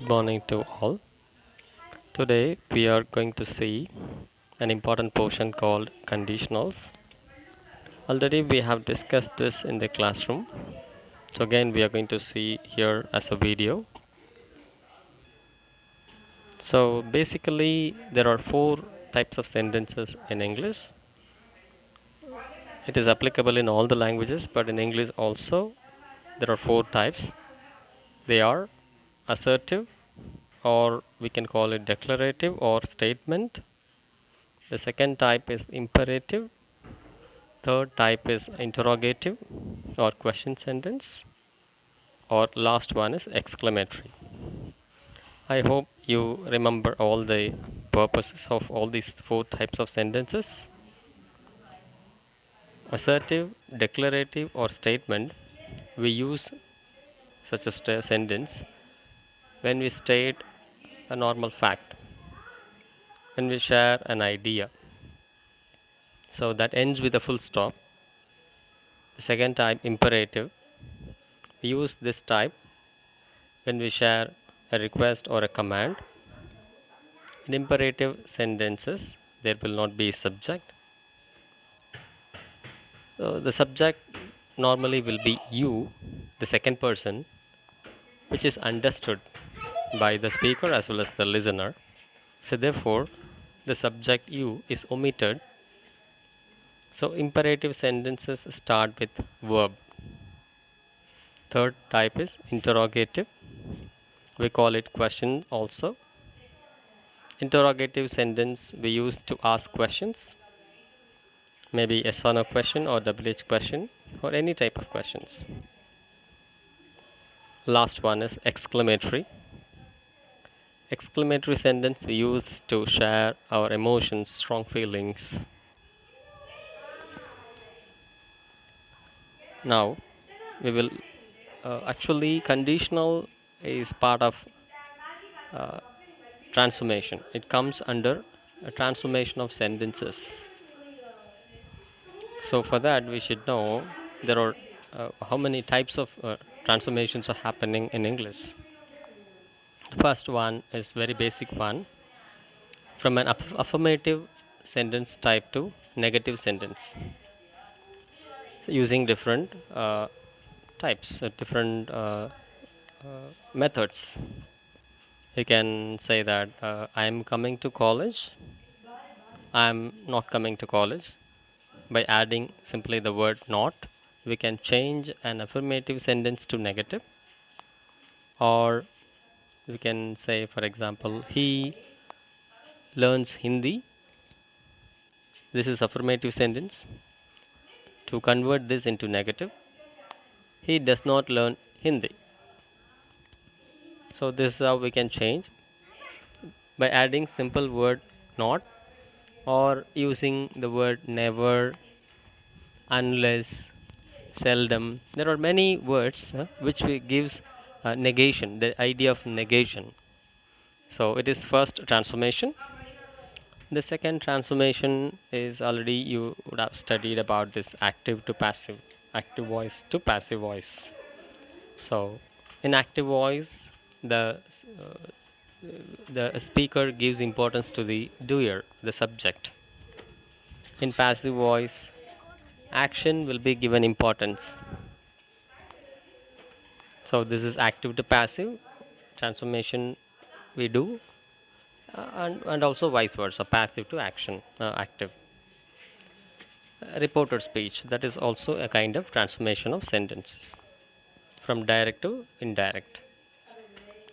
Good morning to all. Today we are going to see an important portion called conditionals. Already we have discussed this in the classroom. So again we are going to see here as a video. So basically there are four types of sentences in English. It is applicable in all the languages, but in English also there are four types. They are assertive, or we can call it declarative or statement. The second type is imperative. Third type is interrogative or question sentence, or last one is exclamatory. I hope you remember all the purposes of all these four types of sentences. Assertive, declarative, or statement, we use such a sentence when we state a normal fact, when we share an idea. So that ends with a full stop. The second type, imperative, we use this type when we share a request or a command. In imperative sentences, there will not be subject. So the subject normally will be you, the second person, which is understood by the speaker as well as the listener. So therefore, the subject you is omitted. So imperative sentences start with verb. Third type is interrogative. We call it question also. Interrogative sentence we use to ask questions, maybe yes or no question or WH question or any type of questions. Last one is exclamatory. Exclamatory sentence we use to share our emotions, strong feelings. Now we will actually conditional is part of transformation. It comes under a transformation of sentences. So for that we should know there are how many types of transformations are happening in English. The first one is very basic one, from an affirmative sentence type to negative sentence, using different types, different methods. You can say that I am coming to college, I am not coming to college. By adding simply the word not, we can change an affirmative sentence to negative. Or we can say, for example, he learns Hindi. This is affirmative sentence. To convert this into negative, he does not learn Hindi. So this is how we can change by adding simple word not, or using the word never, unless, seldom. There are many words which we gives negation, the idea of negation. So it is first transformation. The second transformation is, already you would have studied about this active to passive, active voice to passive voice. So in active voice, the speaker gives importance to the doer, the subject. In passive voice, action will be given importance. So this is active to passive transformation we do, and also vice versa, passive to action, active. Reported speech, that is also a kind of transformation of sentences from direct to indirect.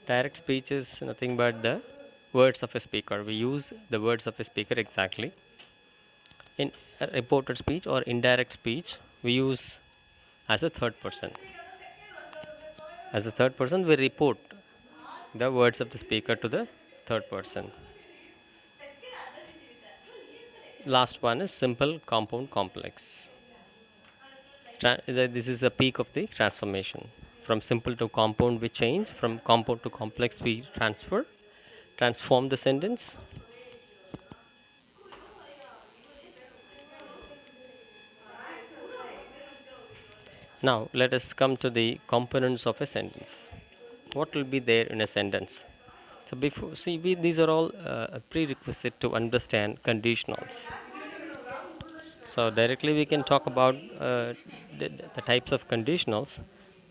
Direct speech is nothing but the words of a speaker. We use the words of a speaker exactly. In a reported speech or indirect speech, we use as a third person. As a third person, we report the words of the speaker to the third person. Last one is simple, compound, complex. This is the peak of the transformation. From simple to compound we change, from compound to complex we transform the sentence. Now let us come to the components of a sentence. What will be there in a sentence? So before, see, these are all a prerequisite to understand conditionals. So directly we can talk about the types of conditionals,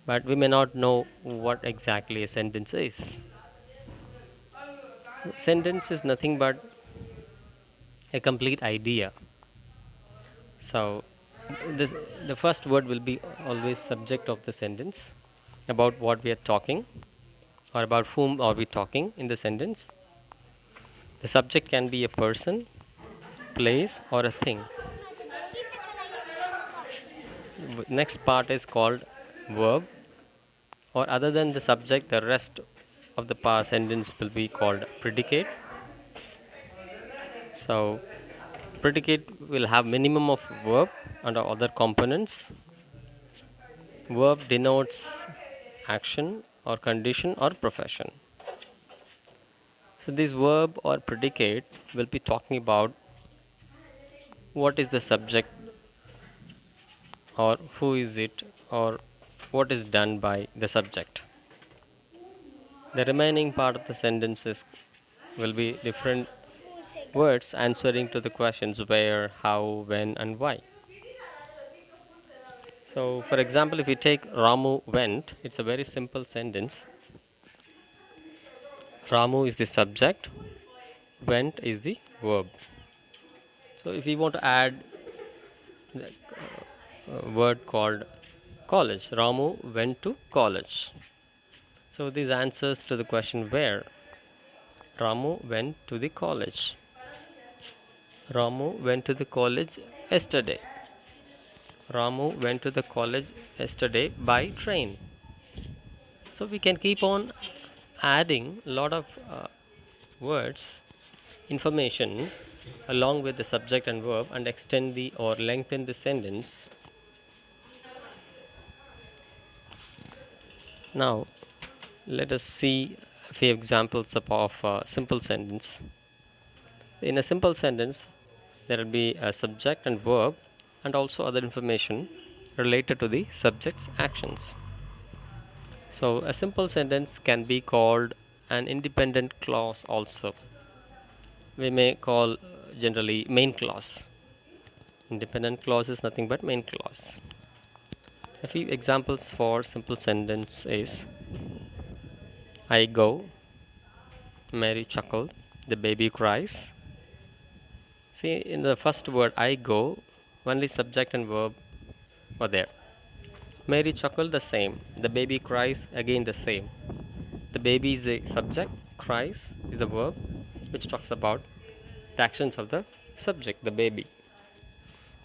but we may not know what exactly a sentence is. Sentence is nothing but a complete idea. So the, the first word will be always subject of the sentence, about what we are talking or about whom are we talking in the sentence. The subject can be a person, place, or a thing. Next part is called verb, or other than the subject, the rest of the past sentence will be called predicate. So predicate will have minimum of verb and other components. Verb denotes action or condition or profession. So this verb or predicate will be talking about what is the subject, or who is it, or what is done by the subject. The remaining part of the sentences will be different words answering to the questions where, how, when, and why. So, for example, if you take Ramu went, it's a very simple sentence. Ramu is the subject, went is the verb. So, if we want to add a word called college, Ramu went to college. So, these answers to the question where. Ramu went to the college. Ramu went to the college yesterday. Ramu went to the college yesterday by train. So we can keep on adding a lot of words, information along with the subject and verb and extend the or lengthen the sentence. Now let us see a few examples of simple sentence. In a simple sentence, there will be a subject and verb and also other information related to the subject's actions. So a simple sentence can be called an independent clause also. We may call generally main clause. Independent clause is nothing but main clause. A few examples for simple sentence is I go, Mary chuckled, the baby cries. See, in the first word I go, only subject and verb were there. Mary chuckled, the same. The baby cries, again the same. The baby is the subject, cries is the verb, which talks about the actions of the subject, the baby.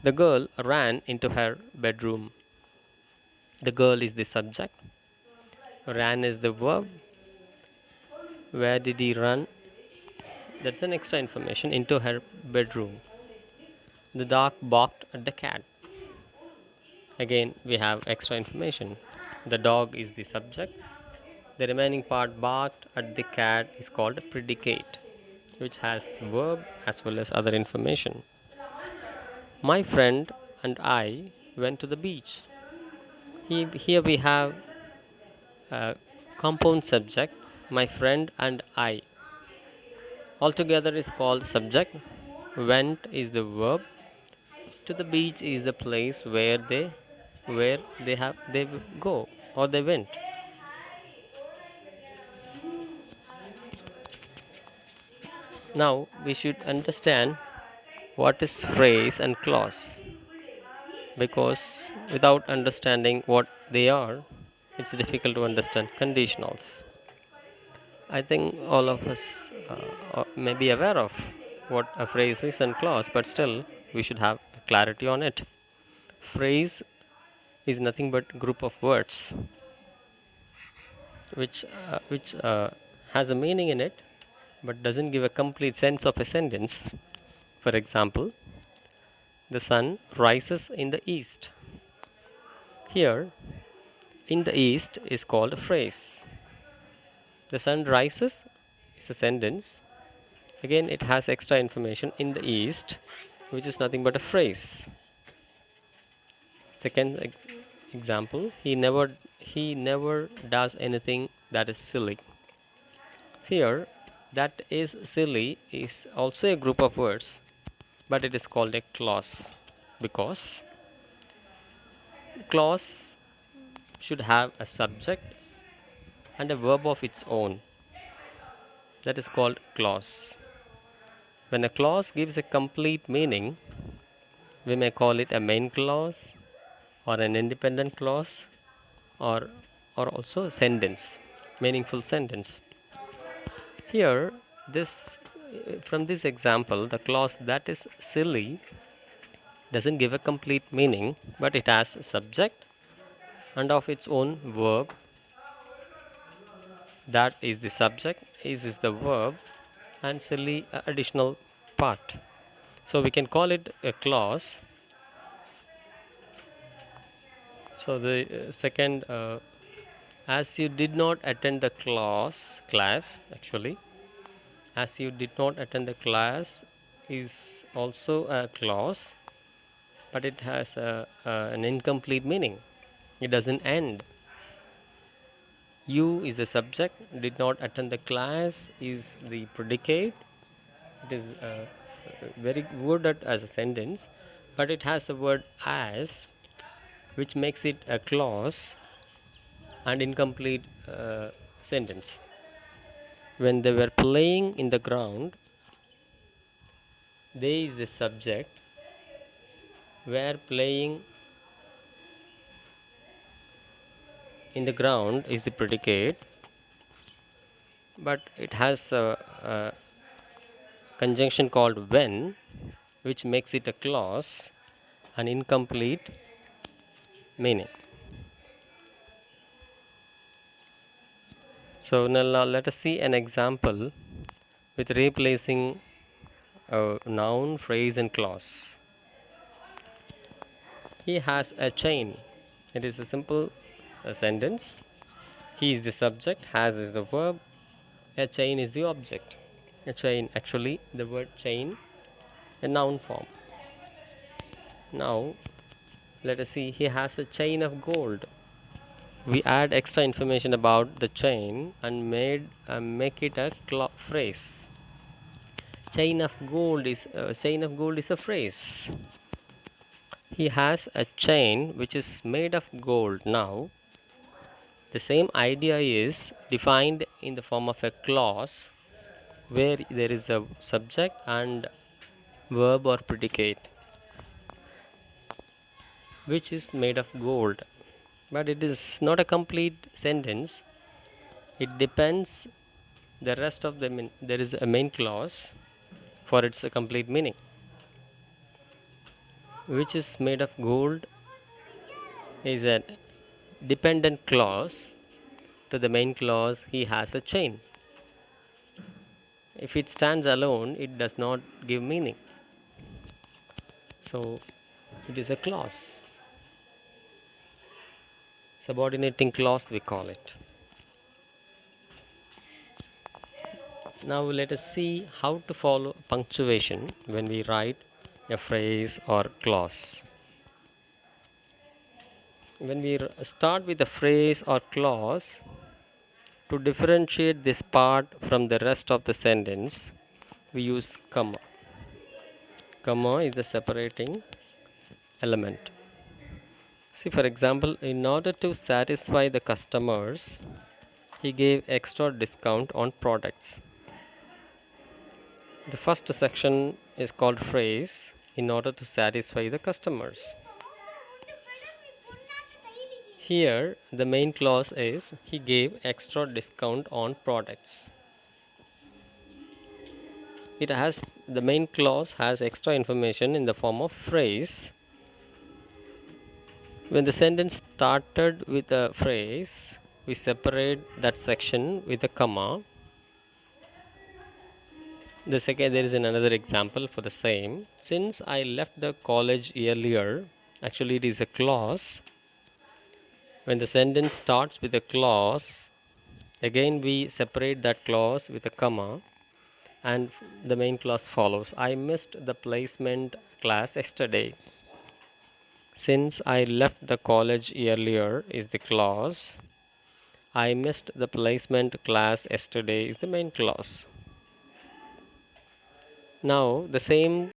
The girl ran into her bedroom. The girl is the subject, ran is the verb. Where did he run? That's an extra information. Into her bedroom. The dog barked at the cat. Again, we have extra information. The dog is the subject. The remaining part, barked at the cat, is called a predicate, which has verb as well as other information. My friend and I went to the beach. Here we have a compound subject, my friend and I. Altogether is called subject. Went is the verb. To the beach is the place where they go or they went. Now we should understand what is phrase and clause, because without understanding what they are, it's difficult to understand conditionals. I think all of us may be aware of what a phrase is and clause, but still we should have clarity on it. Phrase is nothing but group of words which has a meaning in it, but doesn't give a complete sense of a sentence. For example, the sun rises in the east. Here, in the east is called a phrase. The sun rises is a sentence. Again, it has extra information in the east, which is nothing but a phrase. Second example, he never does anything that is silly. Here, that is silly is also a group of words, but it is called a clause because clause should have a subject and a verb of its own. That is called clause. When a clause gives a complete meaning, we may call it a main clause or an independent clause or also a sentence, meaningful sentence. Here, this from this example, the clause that is silly doesn't give a complete meaning, but it has a subject and of its own verb. That is the subject, is the verb, and silly additional part. So we can call it a clause. So the second, as you did not attend the class actually, as you did not attend the class is also a clause, but it has an incomplete meaning. It doesn't end. You is the subject, did not attend the class is the predicate. It is very good as a sentence, but it has the word as, which makes it a clause and incomplete sentence. When they were playing in the ground, they is the subject, were playing in the ground is the predicate, but it has a conjunction called when, which makes it a clause and incomplete meaning. So now let us see an example with replacing a noun, phrase, and clause. He has a chain. It is a simple sentence. He is the subject, has is the verb, a chain is the object. A chain, actually, the word chain, a noun form. Now, let us see, he has a chain of gold. We add extra information about the chain and make it a phrase. Chain of gold is a phrase. He has a chain which is made of gold. Now, the same idea is defined in the form of a clause where there is a subject and verb or predicate which is made of gold. But it is not a complete sentence. It depends the rest of the there is a main clause for its complete meaning, which is made of gold is a dependent clause to the main clause he has a chain. If it stands alone, it does not give meaning. So it is a clause, subordinating clause we call it. Now let us see how to follow punctuation when we write a phrase or clause. When we start with a phrase or clause, to differentiate this part from the rest of the sentence, we use comma. Comma is the separating element. See, for example, in order to satisfy the customers, he gave extra discount on products. The first section is called phrase in order to satisfy the customers. Here, the main clause is he gave extra discount on products. The main clause has extra information in the form of phrase. When the sentence started with a phrase, we separate that section with a comma. There is another example for the same. Since I left the college earlier, actually it is a clause. When the sentence starts with a clause, again we separate that clause with a comma and the main clause follows. I missed the placement class yesterday. Since I left the college earlier is the clause. I missed the placement class yesterday is the main clause. Now, the same